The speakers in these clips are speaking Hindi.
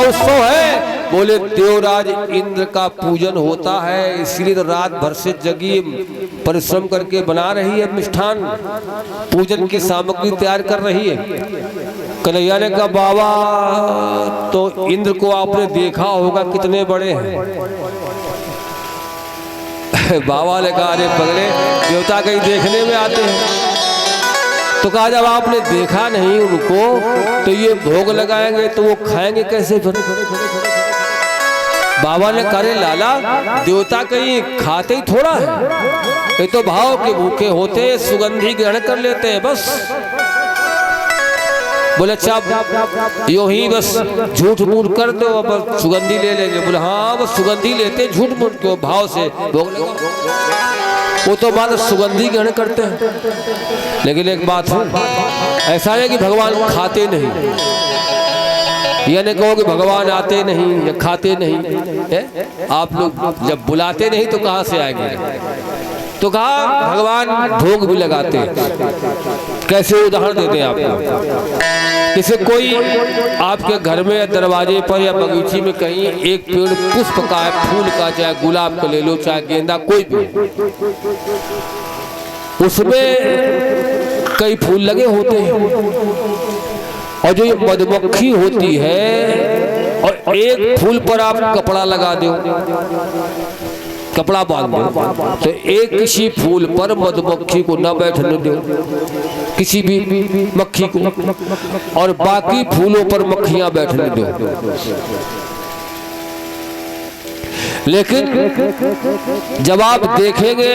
उत्सव है? बोले देवराज इंद्र का पूजन होता है, इसलिए तो रात भर से जगी परिश्रम करके बना रही है मिष्ठान, पूजन की सामग्री तैयार कर रही है। कन्हैया ने कहा बाबा तो इंद्र को आपने देखा होगा कितने बड़े हैं। बाबा ने कहा अरे पगले, देवता कहीं देखने में आते हैं? तो कहा जब आपने देखा नहीं उनको तो ये भोग लगाएंगे तो वो खाएंगे कैसे फिर? बाबा ने कहा लाला देवता कहीं खाते ही थोड़ा है, ये तो भाव के भूखे होते, सुगंधी ग्रहण कर लेते हैं बस। बोले अच्छा यो ही बस झूठ मूठ कर दो, बस सुगंधी ले लेंगे। बोले हाँ बस सुगंधी लेते, झूठ मूठ क्यों, भाव से भोग वो तो बात सुगंधी ग्रहण करते हैं। लेकिन एक बात है, ऐसा है कि भगवान खाते नहीं, यह नहीं कहो कि भगवान आते नहीं या खाते नहीं है? आप लोग जब बुलाते नहीं तो कहाँ से आएंगे? तो कहा भगवान भोग भी लगाते हैं। कैसे उदाहरण देते हैं आपको? जैसे कोई आपके घर में या दरवाजे पर या बगीचे में कहीं एक पेड़ पुष्प का है, फूल का, चाहे गुलाब का ले लो चाहे गेंदा, कोई भी, उसमें कई फूल लगे होते हैं और जो ये मधुमक्खी होती है और एक फूल पर आप कपड़ा लगा दो, कपड़ा बांध दो, तो एक किसी फूल पर मधुमक्खी को न बैठने दो, किसी भी मक्खी को, और बाकी फूलों पर मक्खियां बैठने दो। लेकिन जब आप देखेंगे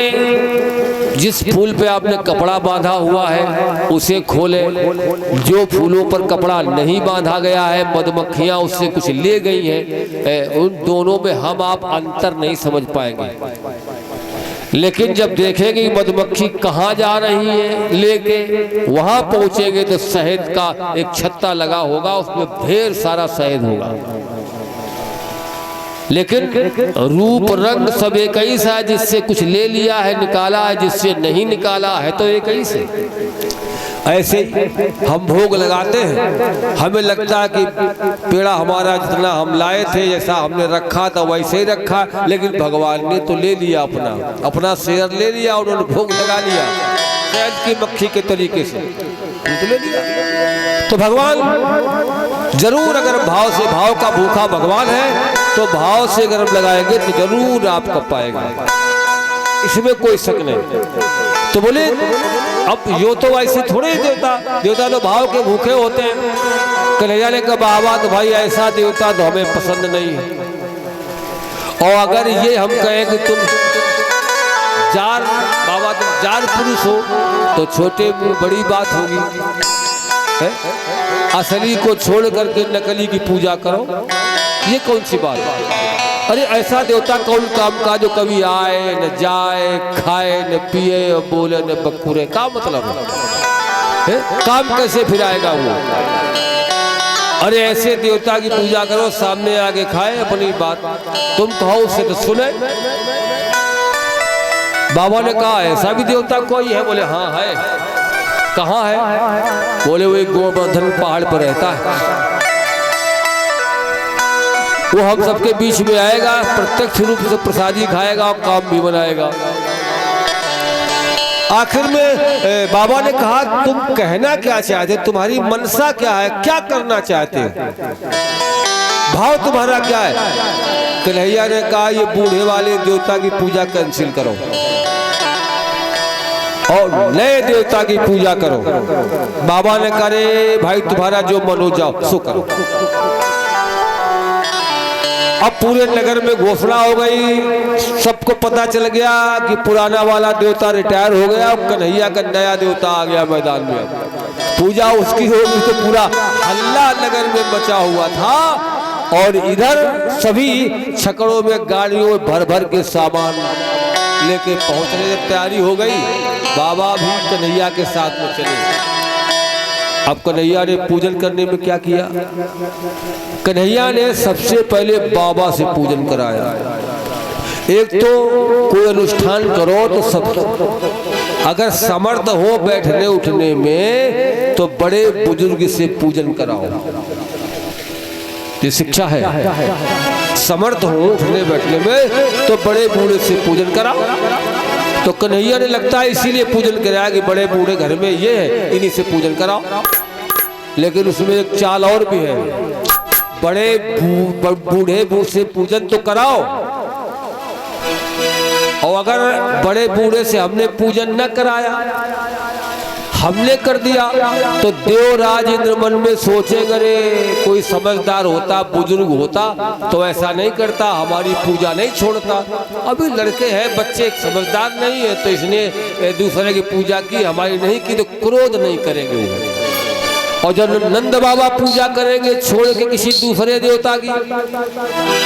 जिस फूल पे आपने कपड़ा बांधा हुआ है उसे खोले, जो फूलों पर कपड़ा नहीं बांधा गया है मधुमक्खियां उससे कुछ ले गई हैं, उन दोनों में हम आप अंतर नहीं समझ पाएंगे। लेकिन जब देखेंगे मधुमक्खी कहाँ जा रही है लेके, वहां पहुंचेंगे तो शहद का एक छत्ता लगा होगा, उसमें ढेर सारा शहद होगा। लेकिन रूप रंग सब एक ही सा है, जिससे कुछ ले लिया है निकाला है, जिससे नहीं निकाला है तो एक ही से। ऐसे हम भोग लगाते हैं, हमें लगता है कि पेड़ा हमारा जितना हम लाए थे जैसा हमने रखा था वैसे ही रखा, लेकिन भगवान ने तो ले लिया, अपना शेर ले लिया, उन्होंने भोग लगा लिया शहद की मक्खी के तरीके से तो ले लिया। तो भगवान जरूर, अगर भाव से, भाव का भूखा भगवान है तो भाव से अगर हम लगाएंगे तो जरूर आपका पाएगा, इसमें कोई शक नहीं। तो बोले अब यो तो ऐसे थोड़े ही देवता तो भाव के भूखे होते हैं। कन्हैया ने कहा बाबा तो भाई ऐसा देवता तो हमें पसंद नहीं है, और अगर ये हम कहें कि तुम जार बाबा तुम जार पुरुष हो तो छोटे बड़ी बात होगी, असली को छोड़ करके नकली की पूजा करो, ये कौन सी बात है? अरे ऐसा देवता कौन काम का जो कभी आए न जाए, खाए न पिए और बोले न बकुरे, का मतलब है? काम कैसे फिर आएगा वो? अरे ऐसे देवता की पूजा करो सामने आगे खाए अपनी बात, तुम कहो उससे तो सुने। बाबा ने कहा ऐसा भी देवता कोई है? बोले हाँ है। कहाँ है? बोले वो एक गोवर्धन पहाड़ पर रहता है, वो हम सबके बीच में आएगा, प्रत्यक्ष रूप से प्रसादी खाएगा और काम भी बनाएगा। आखिर में बाबा ने कहा तुम कहना क्या चाहते, तुम्हारी मनसा क्या है, क्या करना चाहते हो, भाव तुम्हारा क्या है? कन्हैया ने कहा ये बूढ़े वाले देवता की पूजा कैंसिल करो और नए देवता की पूजा करो। बाबा ने कहा रे भाई तुम्हारा जो मन हो जाओ सो करो। अब पूरे नगर में घोषणा हो गई, सबको पता चल गया कि पुराना वाला देवता रिटायर हो गया, कन्हैया का नया देवता आ गया मैदान में। पूजा उसकी होगी तो पूरा हल्ला नगर में मचा हुआ था, और इधर सभी छकड़ों में गाड़ियों में भर भर के सामान लेके पहुंचने की तैयारी हो गई। बाबा भी कन्हैया के साथ में चले। अब कन्हैया ने पूजन करने में क्या किया? कन्हैया ने सबसे पहले बाबा से पूजन कराया। एक तो कोई अनुष्ठान करो तो सब, अगर समर्थ हो बैठने उठने में तो बड़े बुजुर्ग से पूजन कराओ। ये शिक्षा है। समर्थ हो उठने बैठने में तो बड़े बूढ़े से पूजन करा। तो कन्हैया ने लगता है इसीलिए पूजन कराया कि बड़े बूढ़े घर में ये है, इन्हीं से पूजन कराओ। लेकिन उसमें एक चाल और भी है, बड़े बूढ़े से पूजन तो कराओ, और अगर बड़े बूढ़े से हमने पूजन न कराया, हमने कर दिया, तो देवराज इंद्र मन में सोचेंगे रे कोई समझदार होता, बुजुर्ग होता तो ऐसा नहीं करता, हमारी पूजा नहीं छोड़ता। अभी लड़के हैं, बच्चे समझदार नहीं है, तो इसने दूसरे की पूजा की, हमारी नहीं की, तो क्रोध नहीं करेंगे वो। और जब नंद बाबा पूजा करेंगे छोड़ के किसी दूसरे देवता की,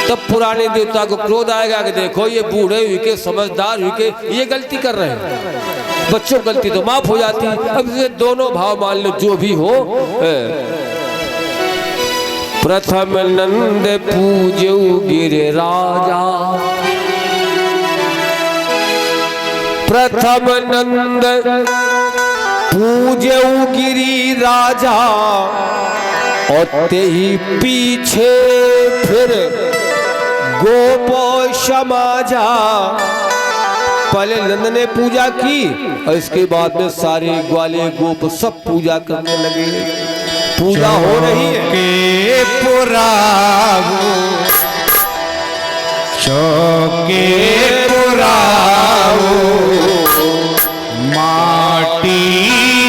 तब पुराने देवता को क्रोध आएगा कि देखो ये बूढ़े हुए के, समझदार हुए के, ये गलती कर रहे हैं। बच्चों गलती तो माफ हो जाती। अब ये दोनों भाव मान लो जो भी हो। प्रथम नंद पूजऊ गिरे राजा, प्रथम नंद पूजऊ गिरी राजा, और ते ही पीछे फिर गोप समाजा। पहले नंद ने पूजा की और इसके बाद में सारे ग्वाले गोप सब पूजा करने लगे। पूजा हो रही है के पुरावो, चौके पुरावो, माटी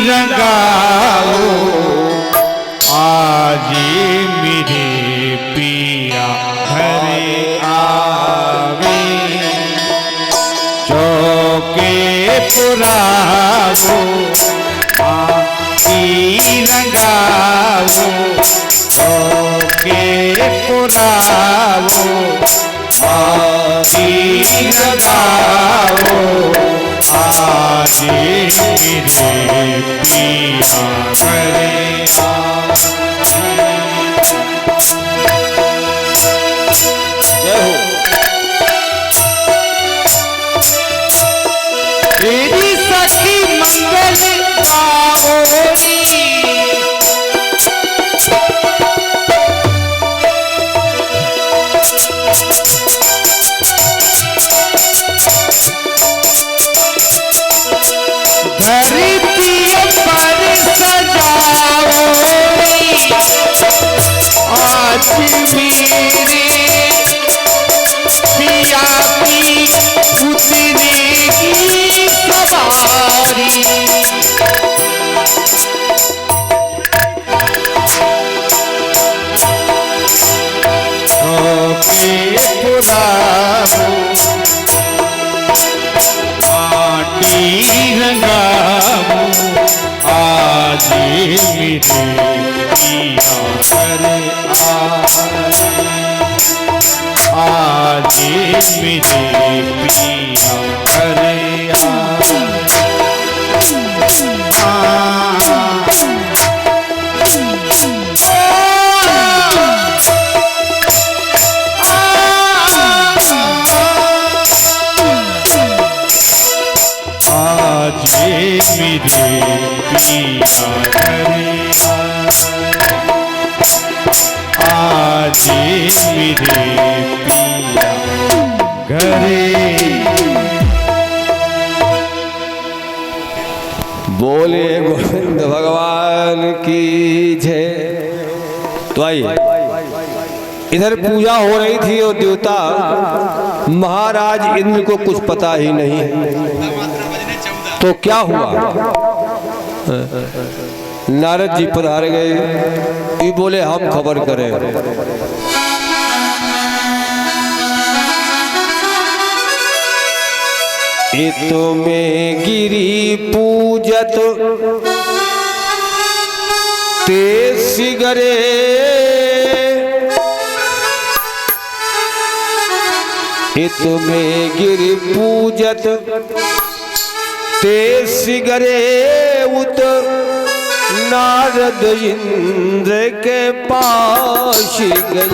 रंगाओ, आज मेरे पिया घरे आवे। चौके पुरावो, माटी रंगाओ, चौके पुरावो, माटी रंगाओ, आज मेरे पिया घरे तेरी सखी मंगल पाओरी। धरती पर सजाओरी, आज मेरे पिया की उतरेगी सवारी। चौके पुरावो, माटी रंगावो, आज मेरे पिया घरे आए। आज मेरे पिया घरे आए। आज मेरे पिया घरे आए। आज मेरे पिया घरे। बोले गोविंद भगवान की जय। तो आइए, इधर पूजा हो रही थी और देवता महाराज इंद्र को कुछ पता ही नहीं है। तो क्या हुआ, नारद जी पधार गए, ये बोले हम खबर करें। इतो में गिरी पूजत ते सिगरे, इतो में गिरी पूजत ते सिगरे, उत नारद इंद्र के पास गए।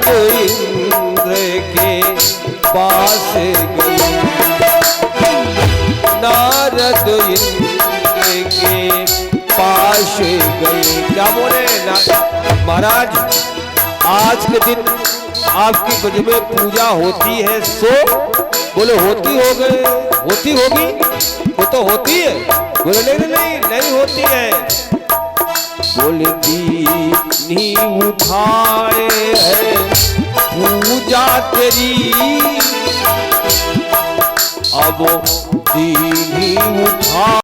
इंद्र के पास गए, नारद इंद्र के पास गए। क्या बोले महाराज, आज के दिन आपकी ब्रज में पूजा होती है, सो बोले होती हो गए, होती होगी, वो तो होती है। बोले नहीं नहीं नहीं होती है। बोले दीनी उठाए है पूजा तेरी, अब दीनी उठा